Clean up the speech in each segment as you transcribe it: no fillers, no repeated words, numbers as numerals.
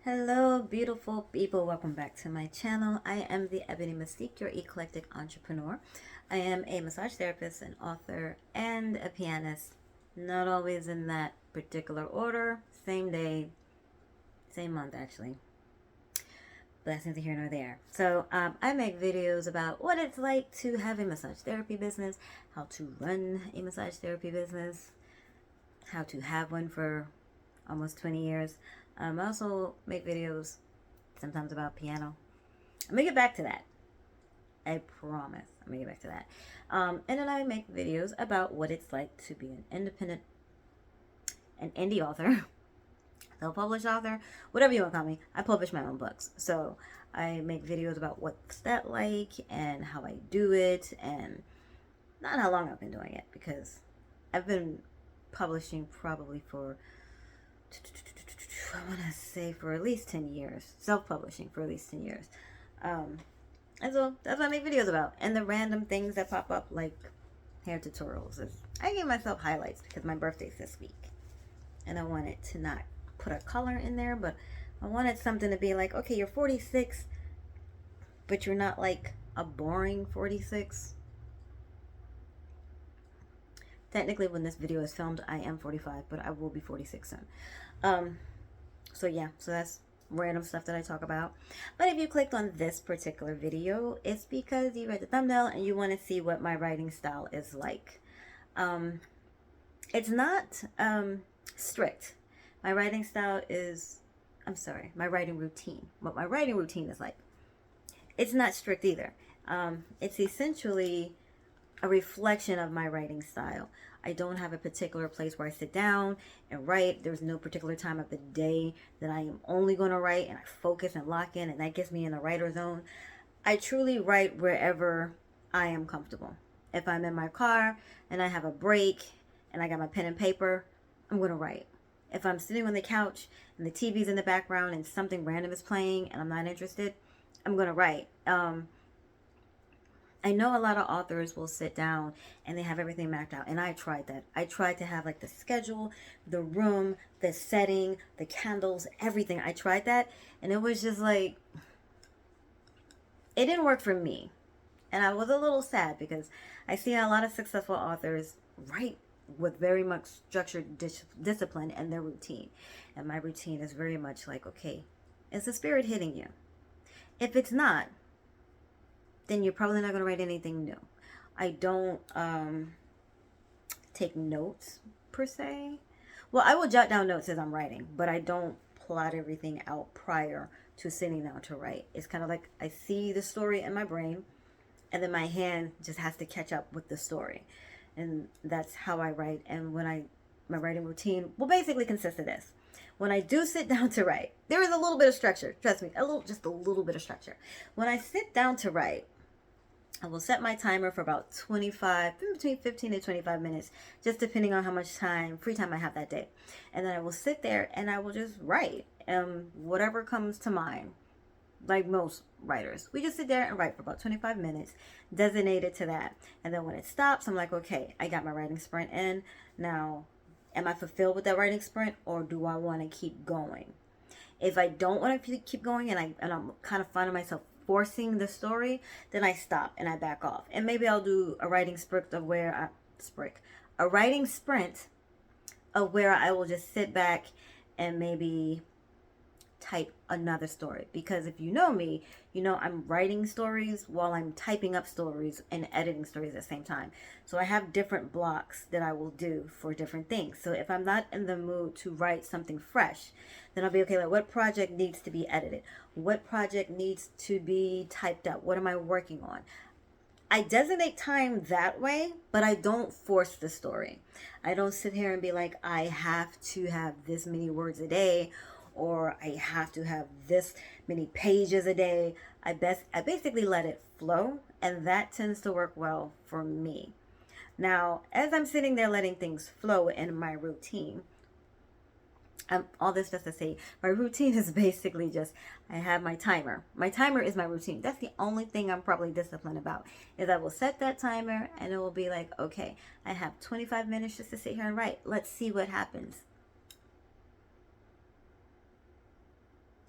Hello, beautiful people. Welcome back to my channel. I am the Ebony Mystique, your eclectic entrepreneur. I am a massage therapist, an author, and a pianist. Not always in that particular order. Same day, same month, actually. But that's neither here nor there. So, I make videos about what it's like to have a massage therapy business, how to run a massage therapy business, how to have one for almost 20 years. I also make videos sometimes about piano. I'm gonna get back to that. I promise. I'm gonna get back to that. And then I make videos about what it's like to be an indie author, self-published author, whatever you want to call me. I publish my own books, so I make videos about what's that like and how I do it, and not how long I've been doing it, because I've been publishing probably for I want to say for at least 10 years. Self-publishing for at least 10 years. And so that's what I make videos about. And the random things that pop up, like hair tutorials. I gave myself highlights because my birthday's this week. And I wanted to not put a color in there, but I wanted something to be like, okay, you're 46, but you're not like a boring 46. Technically, when this video is filmed, I am 45, but I will be 46 soon. So yeah, so that's random stuff that I talk about. But if you clicked on this particular video, it's because you read the thumbnail and you want to see what my writing style is like. It's not strict. My writing style is, my writing routine. What my writing routine is like. It's not strict either. It's essentially a reflection of my writing style. I don't have a particular place where I sit down and write. There's no particular time of the day that I am only going to write, and I focus and lock in, and that gets me in the writer zone. I truly write wherever I am comfortable. If I'm in my car and I have a break and I got my pen and paper, I'm going to write. If I'm sitting on the couch and the TV's in the background and something random is playing and I'm not interested, I'm going to write. I know a lot of authors will sit down and they have everything mapped out. And I tried that. I tried to have like the schedule, the room, the setting, the candles, everything. I tried that. And it was just like, it didn't work for me. And I was a little sad because I see a lot of successful authors write with very much structured discipline and their routine. And my routine is very much like, okay, is the spirit hitting you? If it's not, then you're probably not going to write anything new. I don't take notes per se. Well, I will jot down notes as I'm writing, but I don't plot everything out prior to sitting down to write. It's kind of like I see the story in my brain, and then my hand just has to catch up with the story. And that's how I write. And my writing routine will basically consist of this. When I do sit down to write, there is a little bit of structure. Trust me, just a little bit of structure. When I sit down to write, I will set my timer for about between 15 to 25 minutes, just depending on how much free time I have that day. And then I will sit there and I will just write whatever comes to mind. Like most writers, we just sit there and write for about 25 minutes, designated to that. And then when it stops, I'm like, okay, I got my writing sprint in. Now, am I fulfilled with that writing sprint, or do I want to keep going? If I don't want to keep going and I'm kind of finding myself forcing the story, then I stop and I back off. And maybe I'll do a writing sprint of where I will just sit back and maybe type another story. Because if you know me, you know I'm writing stories while I'm typing up stories and editing stories at the same time. So I have different blocks that I will do for different things. So if I'm not in the mood to write something fresh, then I'll be okay, like what project needs to be edited? What project needs to be typed up? What am I working on? I designate time that way, but I don't force the story. I don't sit here and be like, I have to have this many words a day, or I have to have this many pages a day. I basically let it flow, and that tends to work well for me. Now, as I'm sitting there letting things flow in my routine, all this just to say, my routine is basically just, I have my timer. My timer is my routine. That's the only thing I'm probably disciplined about, is I will set that timer and it will be like, okay, I have 25 minutes just to sit here and write. Let's see what happens.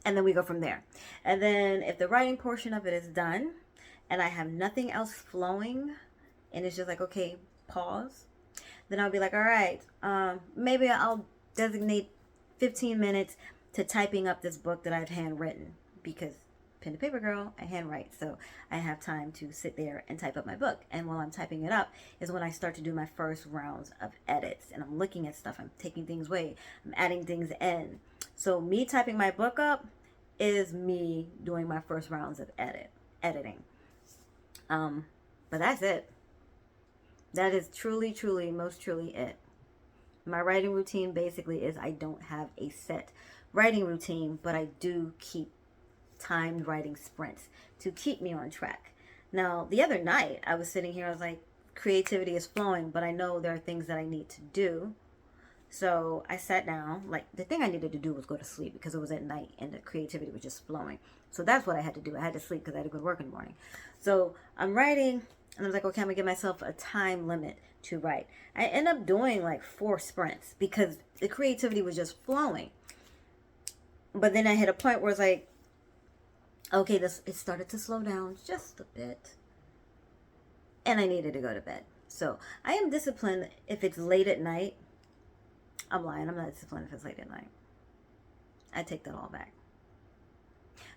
and then we go from there. And then if the writing portion of it is done and I have nothing else flowing and it's just like, okay, pause, then I'll be like, all right, maybe I'll designate 15 minutes to typing up this book that I've handwritten, because pen to paper girl, I handwrite, so I have time to sit there and type up my book. And while I'm typing it up is when I start to do my first rounds of edits, and I'm looking at stuff, I'm taking things away, I'm adding things in. So me typing my book up is me doing my first rounds of editing. But that's it. That is truly, truly, most truly it. My writing routine basically is, I don't have a set writing routine, but I do keep timed writing sprints to keep me on track. Now, the other night, I was sitting here, I was like, creativity is flowing, but I know there are things that I need to do. So I sat down, like the thing I needed to do was go to sleep because it was at night and the creativity was just flowing. So that's what I had to do. I had to sleep because I had to go to work in the morning. So I'm writing and I was like, okay, I'm gonna give myself a time limit to write. I end up doing like 4 sprints because the creativity was just flowing. But then I hit a point where it's like, okay, it started to slow down just a bit. And I needed to go to bed. So I am disciplined if it's late at night. I'm lying. I'm not disciplined if it's late at night. I take that all back.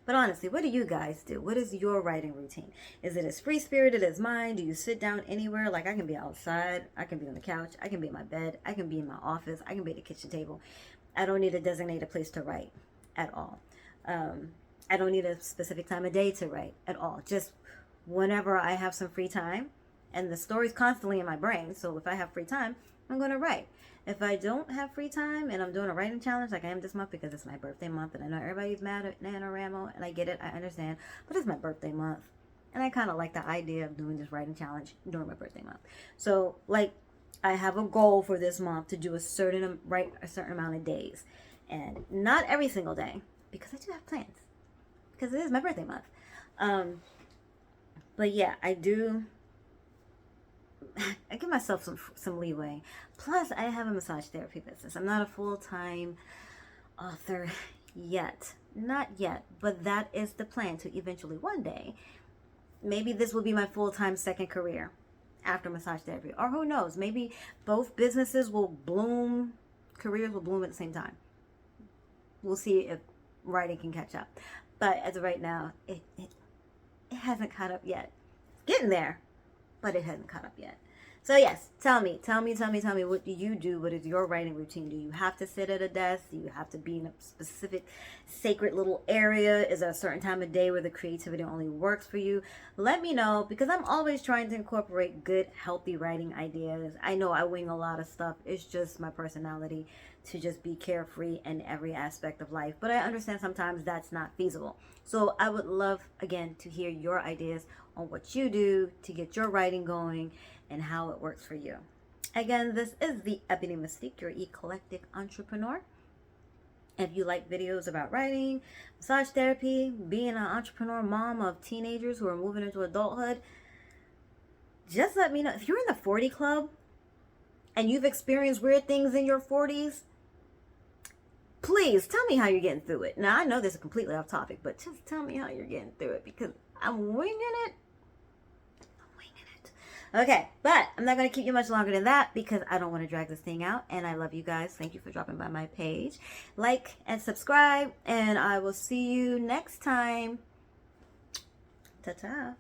But honestly, what do you guys do? What is your writing routine? Is it as free-spirited as mine? Do you sit down anywhere? Like, I can be outside. I can be on the couch. I can be in my bed. I can be in my office. I can be at the kitchen table. I don't need to designate a place to write at all. I don't need a specific time of day to write at all. Just whenever I have some free time, and the story's constantly in my brain, so if I have free time, I'm going to write. If I don't have free time and I'm doing a writing challenge like I am this month because it's my birthday month, and I know everybody's mad at NaNoWriMo, and I get it, I understand, but it's my birthday month, and I kind of like the idea of doing this writing challenge during my birthday month. So, like, I have a goal for this month to do a certain amount of days, and not every single day, because I do have plans, because it is my birthday month. But yeah, I give myself some leeway. Plus, I have a massage therapy business. I'm not a full-time author yet. Not yet. But that is the plan, to eventually one day, maybe this will be my full-time second career after massage therapy. Or who knows? Maybe both businesses will bloom, careers will bloom at the same time. We'll see if writing can catch up. But as of right now, it hasn't caught up yet. Getting there, but it hasn't caught up yet. So yes, tell me, what do you do? What is your writing routine? Do you have to sit at a desk? Do you have to be in a specific sacred little area? Is there a certain time of day where the creativity only works for you? Let me know, because I'm always trying to incorporate good, healthy writing ideas. I know I wing a lot of stuff. It's just my personality to just be carefree in every aspect of life. But I understand sometimes that's not feasible. So I would love, again, to hear your ideas on what you do to get your writing going and how it works for you. Again, this is the Ebony Mystique, your eclectic entrepreneur. If you like videos about writing, massage therapy, being an entrepreneur mom of teenagers who are moving into adulthood, just let me know. If you're in the 40 club and you've experienced weird things in your 40s, please tell me how you're getting through it. Now, I know this is completely off topic, but just tell me how you're getting through it, because I'm winging it. Okay, but I'm not going to keep you much longer than that, because I don't want to drag this thing out, and I love you guys. Thank you for dropping by my page. Like and subscribe, and I will see you next time. Ta-ta.